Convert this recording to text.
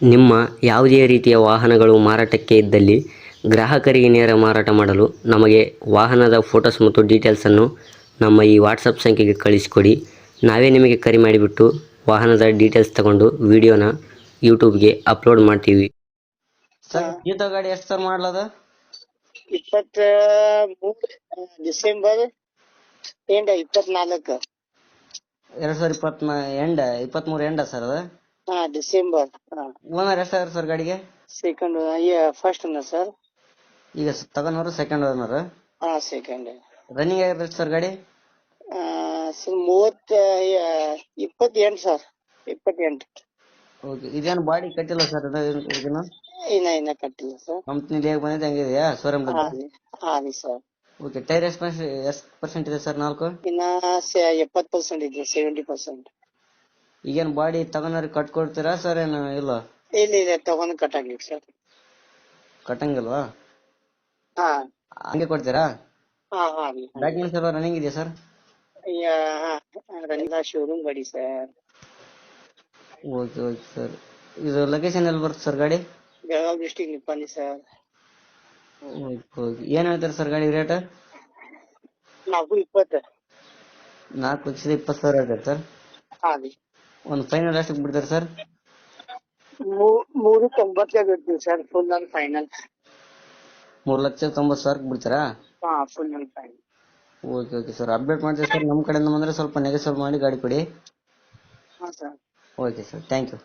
ನಿಮ್ಮ ಯಾವುದೇ ರೀತಿಯ ವಾಹನಗಳು ಮಾರಾಟಕ್ಕೆ ಇದ್ದಲ್ಲಿ ಗ್ರಾಹಕರಿಗೆ ನೇರ ಮಾರಾಟ ಮಾಡಲು ನಮಗೆ ವಾಹನದ ಫೋಟೋಸ್ ಮತ್ತು ಡೀಟೇಲ್ಸನ್ನು ನಮ್ಮ ಈ ವಾಟ್ಸಪ್ ಸಂಖ್ಯೆಗೆ ಕಳಿಸಿಕೊಡಿ. ನಾವೇ ನಿಮಗೆ ಕರೆ ಮಾಡಿಬಿಟ್ಟು ವಾಹನದ ಡೀಟೇಲ್ಸ್ ತಗೊಂಡು ವಿಡಿಯೋನ ಯೂಟ್ಯೂಬ್ಗೆ ಅಪ್ಲೋಡ್ ಮಾಡ್ತೀವಿ. ಸರ್, ಗೀತಾ ಗಾಡಿ ಎಷ್ಟು ಸರ್ ಮಾಡ್ಲದ? 23 December end 24. 2023 ಎಂಡ ಸರ್ ಅದು? ಡಿಸೆಂಬರ್. ಓನರ್ ಎಷ್ಟಾದ್ರೆ ಸರ್ ಗಾಡಿಗೆ? Second, first owner sir. ಈಗ ತಗೊಂಡವರು ಸೆಕೆಂಡ್ ಓನರ್. ಸೆಕೆಂಡ್. ರನ್ನಿಂಗ್ ಆಗಿದ್ರೆ ಸರ್ ಗಾಡಿ? Sir 28 sir, 28. ಓಕೆ. ಇದೇನು ಬಾಡಿ ಕಟ್ಟಿಲ್ಲ ಸರ್ ಇದನ್ನು? ಇನ್ನ ಕಟ್ಟಿಲ್ಲ ಸರ್. ಕಂಪ್ನಿಲಿ ಹೇಗೆ ಬಂದಿದೆ ಹಂಗಿದೆಯಾ ಶೋರೂಮ್? ಹಾಂ ಸರ್. ಓಕೆ. ಟೈರ್ ಎಷ್ಟು ಪರ್ಸೆಂಟ್ ಇದೆ ಸರ್? 4 ಇನ್ನ 70% ಇದೆ, 70%. ಈಗೇನು ಬಾಡಿ ತಗೊಂಡ್ರೆ ಕಟ್ಕೊಡ್ತೀರಾ ಸರ್ ಏನು ಇಲ್ಲ? ಇಲ್ಲ ತಗೊಂಡು ಕಟ್ಟಾಗ್ಲಿ ಸರ್. ಕಟ್ಟಂಗಿಲ್ವಾ? ಹಾ, ಹಂಗೆ ಕೊಡ್ತೀರಾ? ಹಾಂ. ಡಾಕ್ಯುಮೆಂಟ್ಸ್ ಎಲ್ಲ ರನ್ನಿಂಗ್ ಇದೆಯಾ ಸರ್? ಶೋರೂಮ್ ಗಾಡಿ ಸರ್. Okay sir. ಇದು ಲೊಕೇಶನ್ ಎಲ್ಲಿ ಬರುತ್ತೆ ಸರ್ ಗಾಡಿ? Belagavi district, Nippani sir. Okay. ಏನು ಹೇಳ್ತಾರೆ ಸರ್ ಗಾಡಿ ರೇಟ್? 420. 4,20,000 ಹೇಳ್ತಾರೆ ಸರ್. ಹಾಂ ರೀ. ಒಂದು ಫೈನಲ್ ಎಷ್ಟಕ್ಕೆ ಬಿಡ್ತಾರೆ ಸರ್? 390 ಬಿಡ್ತೀವಿ ಸರ್, ಫುಲ್ ಅಂಡ್ ಫೈನಲ್. 3,90,000 ಬಿಡ್ತೀರಾ? Full and final. Okay sir, update ಮಾಡ್ತೀವಿ ಸರ್. ನಮ್ಮ ಕಡೆಯಿಂದ ಬಂದರೆ ಸ್ವಲ್ಪ ನೆಗೆಸಲ್ ಮಾಡಿ ಗಾಡಿ ಕೊಡಿ. ಹಾಂ sir. Okay sir, thank you.